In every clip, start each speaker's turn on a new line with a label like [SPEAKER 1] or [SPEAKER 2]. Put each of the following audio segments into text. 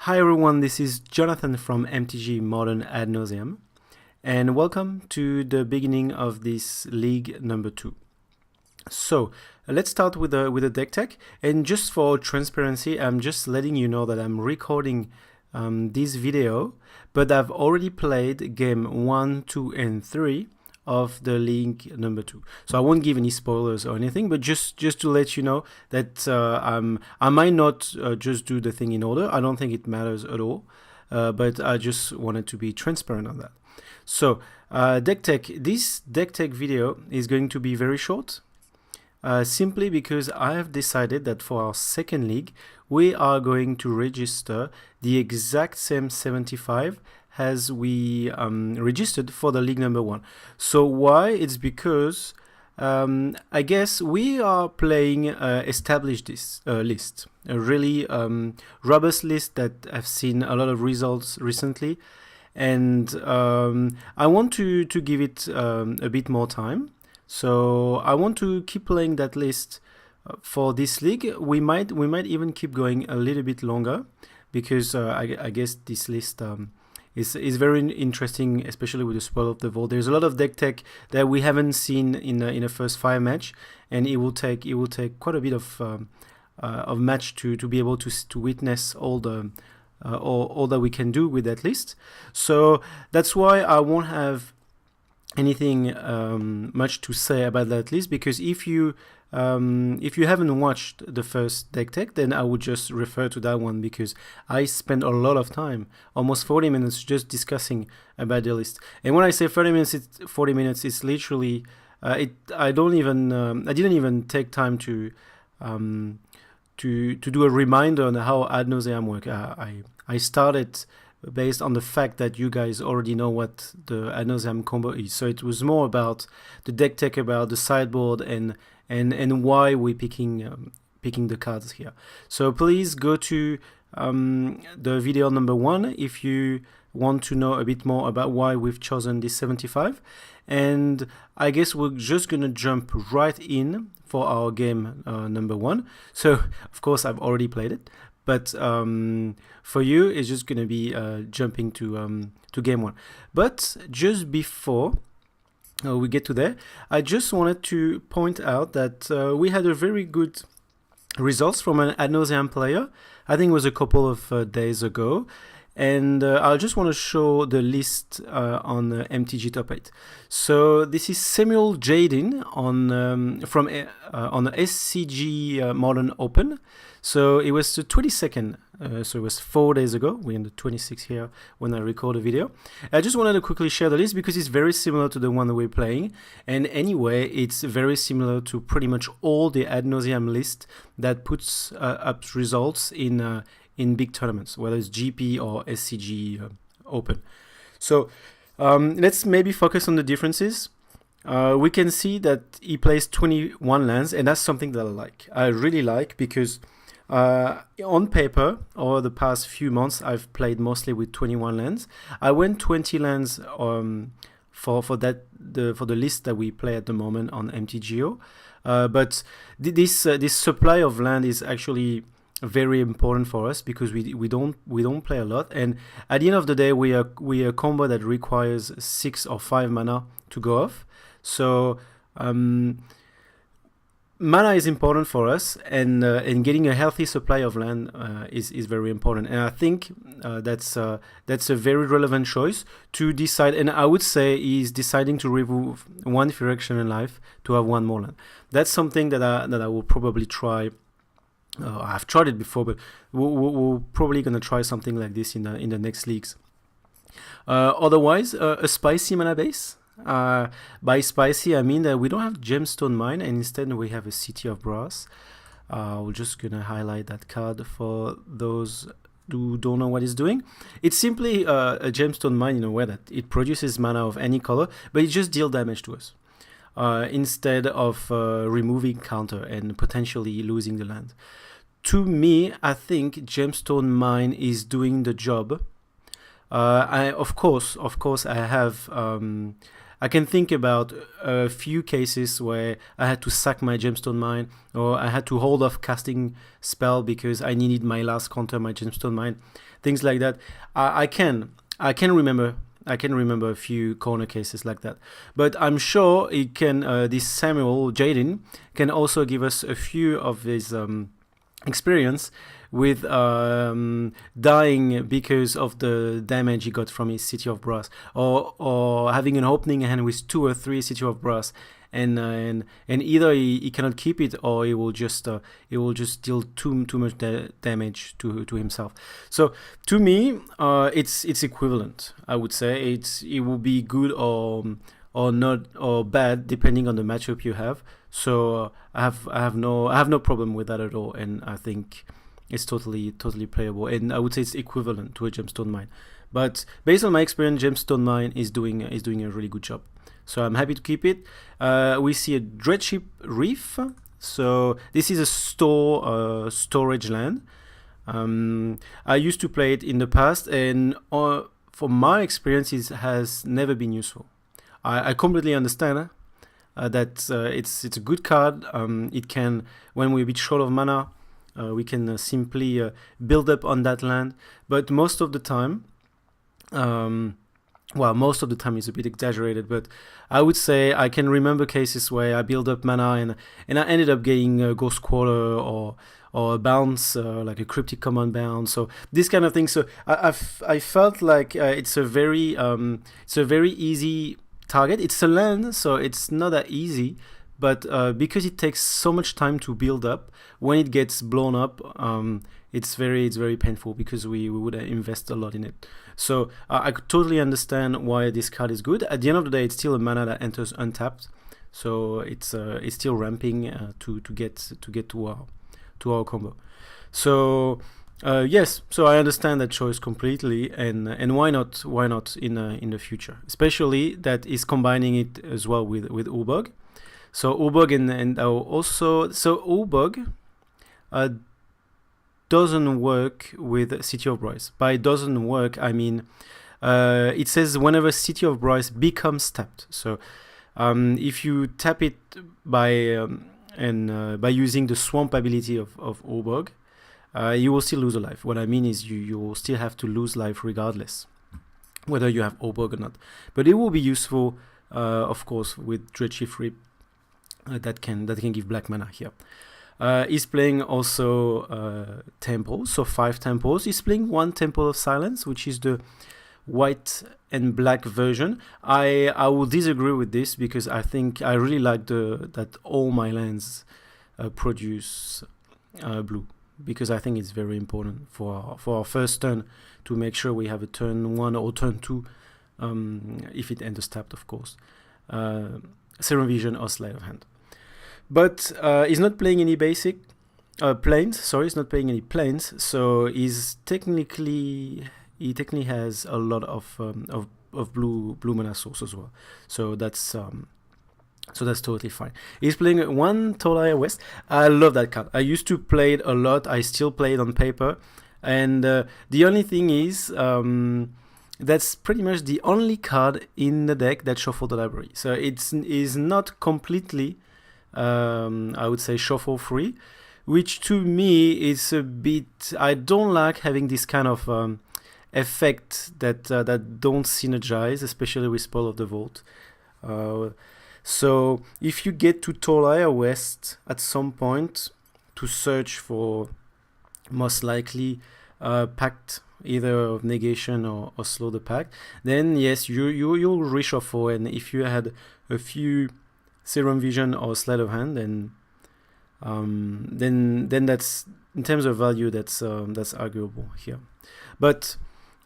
[SPEAKER 1] Hi everyone, this is Jonathan from MTG Modern Ad Nauseam, and welcome to the beginning of this league number 2. So let's start with the deck tech, and just for transparency, I'm just letting you know that I'm recording this video, but I've already played game 1, 2, and 3 of the league number 2. So I won't give any spoilers or anything, but just to let you know that I might not just do the thing in order. I don't think it matters at all, but I just wanted to be transparent on that. So deck tech, this deck tech video is going to be very short, simply because I have decided that for our second league, we are going to register the exact same 75 as we registered for the league number 1. So why? It's because I guess we are playing established list, a really robust list that I've seen a lot of results recently, and I want to give it a bit more time. So I want to keep playing that list for this league. We might even keep going a little bit longer, because I guess this list is very interesting, especially with the spoil of the vault. There's a lot of deck tech that we haven't seen in the first 5 match, and it will take quite a bit of match to be able to witness all that we can do with that list. So that's why I won't have anything much to say about that list, because if you haven't watched the first deck tech, then I would just refer to that one, because I spent a lot of time, almost 40 minutes, just discussing about the list. And when I say 40 minutes, it's literally I didn't even take time to do a reminder on how Ad Nauseam work. I started based on the fact that you guys already know what the Ad Nauseam combo is. So it was more about the deck tech, about the sideboard, and why we're picking the cards here. So please go to the video number 1 if you want to know a bit more about why we've chosen this 75. And I guess we're just gonna jump right in for our game number 1. So of course I've already played it, but for you it's just gonna be jumping to game 1. But just before we get to there, I just wanted to point out that we had a very good results from an Ad Nauseam player. I think it was a couple of days ago, and I just want to show the list on MTG Top 8. So this is Samuel Jadin on the SCG Modern Open. So it was the 22nd, so it was 4 days ago. We're in the 26th here when I record the video. I just wanted to quickly share the list because it's very similar to the one that we're playing. And anyway, it's very similar to pretty much all the Ad Nauseam list that puts up results in big tournaments, whether it's GP or SCG Open. So let's maybe focus on the differences. We can see that he plays 21 lands, and that's something that I like. I really like, because on paper, over the past few months, I've played mostly with 21 lands. I went 20 lands for the list that we play at the moment on MTGO. But this supply of land is actually very important for us, because we don't play a lot, and at the end of the day, we are a combo that requires 6 or 5 mana to go off. So mana is important for us, and getting a healthy supply of land is very important. And I think that's a very relevant choice to decide. And I would say he's deciding to remove 1 Phyrexian in life to have 1 more land. That's something that I will probably try. I've tried it before, but we're probably gonna try something like this in the next leagues. Otherwise, a spicy mana base. By spicy, I mean that we don't have Gemstone Mine, and instead we have a City of Brass. We're just gonna highlight that card for those who don't know what it's doing. It's simply a Gemstone Mine in a way that it produces mana of any color, but it just deals damage to us, instead of removing counter and potentially losing the land. To me, I think Gemstone Mine is doing the job. Of course, I have. I can think about a few cases where I had to sack my Gemstone Mine, or I had to hold off casting spell because I needed my last counter, my Gemstone Mine. things like that. I can remember a few corner cases like that, but I'm sure it can. This Samuel Jaden can also give us a few of his experience with dying because of the damage he got from his City of Brass, or having an opening hand with 2 or 3 City of Brass, and either he cannot keep it, or he will just deal too much damage to himself. So to me, it's equivalent. I would say it will be good or not, or bad, depending on the matchup you have. So I have no problem with that at all, and I think it's totally playable. And I would say it's equivalent to a Gemstone Mine. But based on my experience, Gemstone Mine is doing a really good job. So I'm happy to keep it. We see a Dreadship Reef. So this is a storage land. I used to play it in the past, and from my experience, it has never been useful. I completely understand that it's a good card. It can, when we're a bit short of mana, we can simply build up on that land. But most of the time, most of the time is a bit exaggerated, but I would say I can remember cases where I build up mana and I ended up getting a Ghost Quarter or a bounce, like a Cryptic Command bounce, so this kind of thing. So I felt like it's a very easy target. It's a land, so it's not that easy, but because it takes so much time to build up, when it gets blown up, it's very painful, because we would invest a lot in it. So I could totally understand why this card is good. At the end of the day, it's still a mana that enters untapped, so it's still ramping to get to our combo. So yes, so I understand that choice completely, and why not in the future, especially that is combining it as well with Urbog. So Urbog and also, so Urbog doesn't work with City of Brass. By doesn't work, I mean it says whenever City of Brass becomes tapped. So if you tap it by using the swamp ability of Urbog, you will still lose a life. What I mean is you will still have to lose life regardless, whether you have Urbog or not. But it will be useful, of course, with Dreadship Reef that can give black mana here. He's playing also temples, so 5 temples. He's playing 1 Temple of Silence, which is the white and black version. I will disagree with this, because I think I really like that all my lands produce blue, because I think it's very important for our first turn to make sure we have a turn 1 or turn 2, if it enters tapped, of course. Serum Vision or Sleight of Hand. But he's not playing any basic planes. Sorry, he's not playing any planes. So he technically has a lot of blue mana source as well. So that's totally fine. He's playing 1 Talia West. I love that card. I used to play it a lot. I still play it on paper, and the only thing is, that's pretty much the only card in the deck that shuffle the library. So it is not completely, I would say, shuffle free, which to me is a bit. I don't like having this kind of effect that don't synergize, especially with Spoil of the Vault. So if you get to Talia West at some point to search for most likely Pact, either of negation or slow the Pact, then yes, you'll reshuffle, and if you had a few Serum Vision or Sleight of Hand, then that's, in terms of value, that's arguable here. But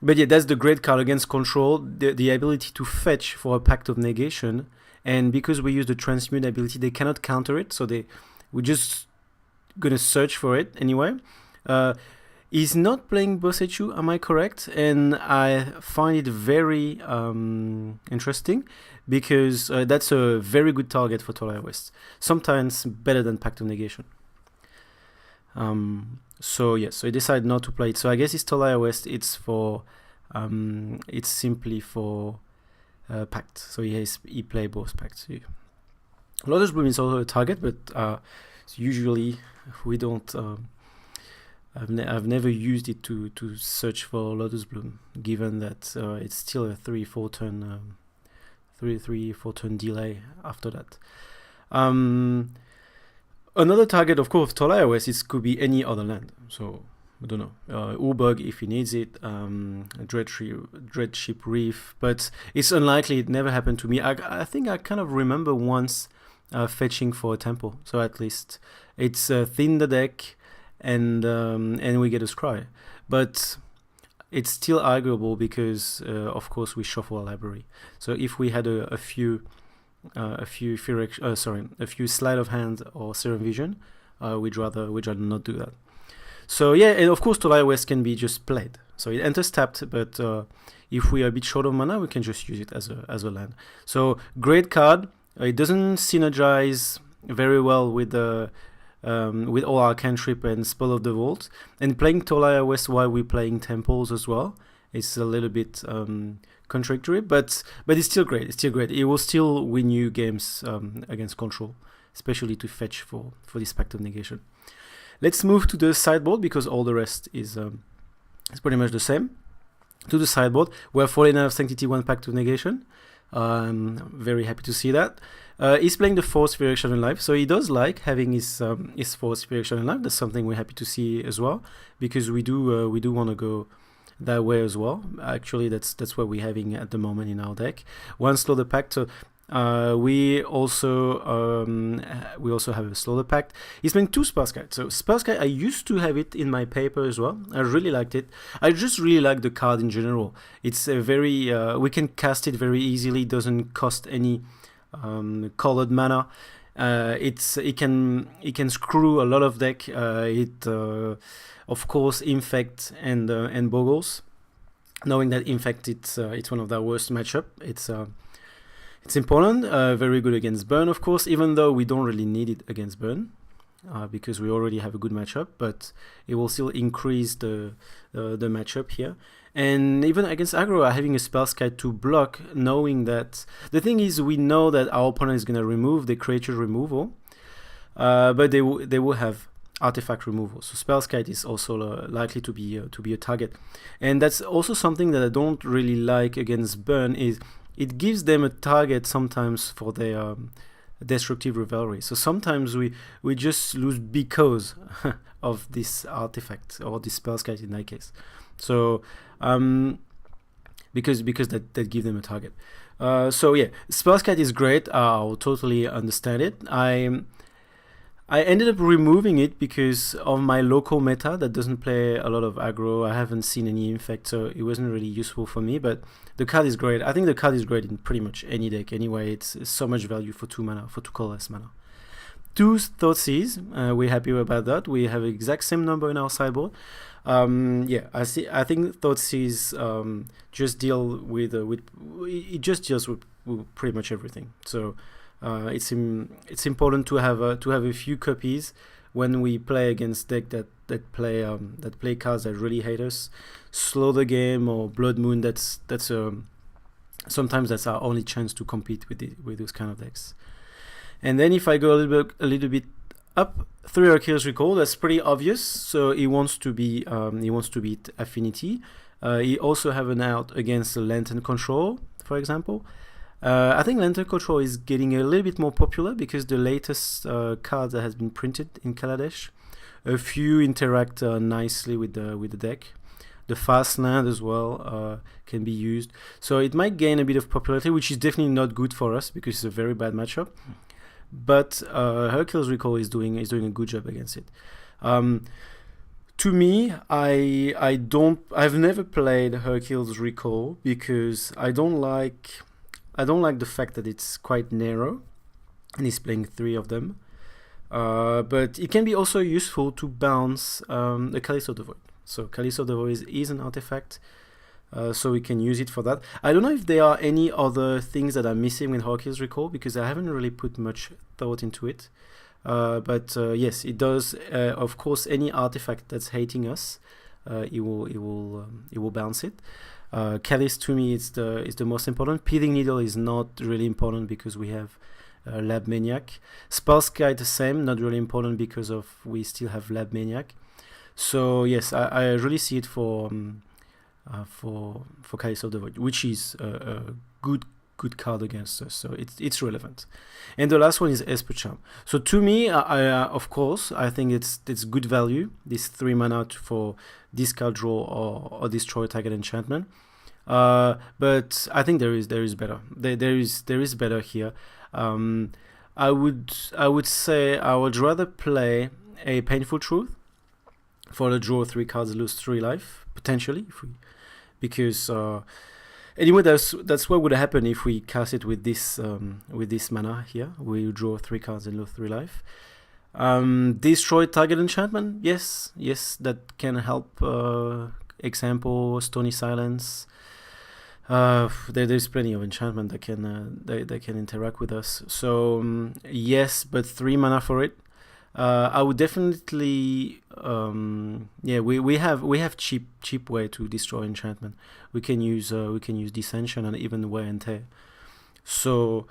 [SPEAKER 1] yeah, that's the great card against control, the ability to fetch for a Pact of Negation, and because we use the Transmute ability, they cannot counter it, so we're just gonna search for it anyway. He's not playing Bosechu, am I correct? And I find it very interesting, because that's a very good target for Talia West. Sometimes better than Pact of Negation. So yes, so he decided not to play it. So I guess it's Talia West. It's for, it's simply for Pact. So he play both Pacts. Lotus Bloom is also a target, but usually we don't I've never used it to search for Lotus Bloom, given that it's still a 3-4 turn 3-4 turn delay after that. Another target, of course, Talia West, it could be any other land. So I don't know, Urbug if he needs it, Dreadship Reef, but it's unlikely. It never happened to me. I think I kind of remember once fetching for a temple. So at least it's thin the deck, and we get a scry. But it's still arguable because, of course, we shuffle our library. So if we had a few sleight of hand or Serum Vision, we'd rather not do that. So yeah, and of course Talia West can be just played. So it enters tapped, but if we are a bit short of mana, we can just use it as a land. So great card. It doesn't synergize very well with all our cantrip and Spell of the Vault. And playing Talia West while we're playing temples as well, it's a little bit contradictory, but it's still great. It's still great. It will still win you games against control, especially to fetch for this Pact of Negation. Let's move to the sideboard because all the rest is pretty much the same. To the sideboard, we have Fallen of Sanctity 1 Pact of Negation. I'm very happy to see that. He's playing the 4 Sphere Action Life, so he does like having his 4 Sphere Action Life. That's something we're happy to see as well, because we do want to go that way as well. Actually, that's what we're having at the moment in our deck. One Slaughter Pact. So we also have a Slaughter Pact. He's playing 2 Spellskite. So Spellskite, I used to have it in my paper as well. I really liked it. I just really like the card in general. It's a very we can cast it very easily. It doesn't cost any colored mana. It can screw a lot of deck. Of course, Infect and Boggles. Knowing that Infect it's one of their worst matchup. It's important. Very good against Burn, of course. Even though we don't really need it against Burn, because we already have a good matchup. But it will still increase the matchup here. And even against aggro, having a Spellskite to block, knowing that the thing is, we know that our opponent is gonna remove the creature removal, but they will have artifact removal. So Spellskite is also likely to be a target, and that's also something that I don't really like against Burn. Is it gives them a target sometimes for their Destructive Revelry. So sometimes we just lose because of this artifact or this Spellskite in that case. So because that give them a target. So yeah, Spellskite is great. I'll totally understand it. I ended up removing it because of my local meta that doesn't play a lot of aggro. I haven't seen any Infect, so it wasn't really useful for me. But the card is great. I think the card is great in pretty much any deck anyway. It's so much value for 2 mana, for 2 colorless mana. 2 Thoughtseize, we're happy about that. We have the exact same number in our sideboard. Yeah, I think Thoughtseize just deals with pretty much everything. So it's important to have a few copies when we play against deck that play cards that really hate us. Slow the Game or Blood Moon. Sometimes that's our only chance to compete with those kind of decks. And then if I go a little bit up, 3 Hercules Recall, that's pretty obvious. So he wants to beat Affinity. He also have an out against the Lantern Control, for example. I think Lantern Control is getting a little bit more popular because the latest card that has been printed in Kaladesh, a few interact nicely with the deck. The fast land as well can be used, so it might gain a bit of popularity, which is definitely not good for us because it's a very bad matchup. But Hercules Recall is doing a good job against it. To me, I've never played Hercules Recall because I don't like the fact that it's quite narrow, and he's playing 3 of them. But it can be also useful to bounce the Callisto of the Void. So Callisto of the Void is an artifact, so we can use it for that. I don't know if there are any other things that I'm missing with Hercules Recall because I haven't really put much thought into it. But yes, it does. Of course, any artifact that's hating us, it will bounce it. Callisto to me is the most important. Pithing Needle is not really important because we have Lab Maniac. Spellskite the same, not really important because we still have Lab Maniac. So yes, I really see it for Calice of the Void, which is a good card against us, so it's relevant. And the last one is Esper Charm. So to me, of course, I think it's good value. This 3 mana for discard, draw, or destroy target enchantment. But I think there is better. There is better here. I would say I would rather play a Painful Truth for the draw 3 cards, lose 3 life potentially, because anyway, that's what would happen if we cast it with this mana here. We draw 3 cards and lose 3 life. Destroy target enchantment. Yes, that can help. Example, Stony Silence. There's plenty of enchantment that can interact with us. So yes, but 3 mana for it. I would definitely we have cheap way to destroy enchantment. We can use Dissension and even Wear and Tear. So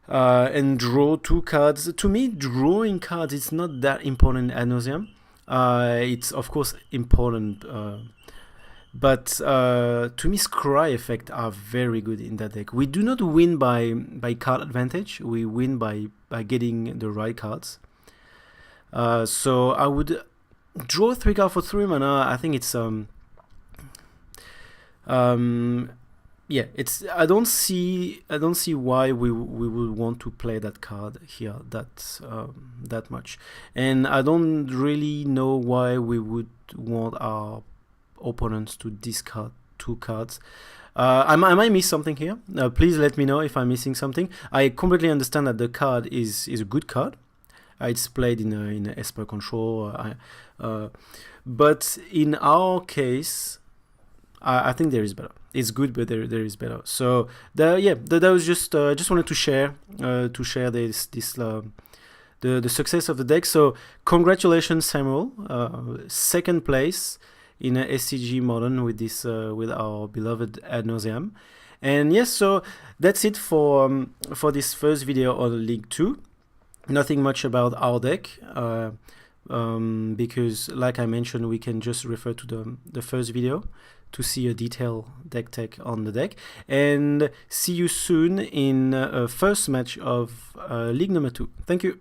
[SPEAKER 1] and draw 2 cards. To me, drawing cards is not that important ad nauseam. It's of course important, but to me, Scry effect are very good in that deck. We do not win by card advantage. We win by getting the right cards. So I would draw 3 cards for 3 mana. I think it's it's I don't see why we would want to play that card here that much, and I don't really know why we would want our opponents to discard 2 cards. I might miss something here. Please let me know if I'm missing something. I completely understand that the card is a good card. It's played in Esper Control, but in our case, I think there is better. It's good, but there is better. So that was just wanted to share this the success of the deck. So congratulations, Samuel, 2nd place in SCG Modern with this with our beloved Ad Nauseam. And yes, so that's it for this first video on League 2. Nothing much about our deck, because like I mentioned, we can just refer to the first video to see a detailed deck tech on the deck. And see you soon in first match of League number 2. Thank you.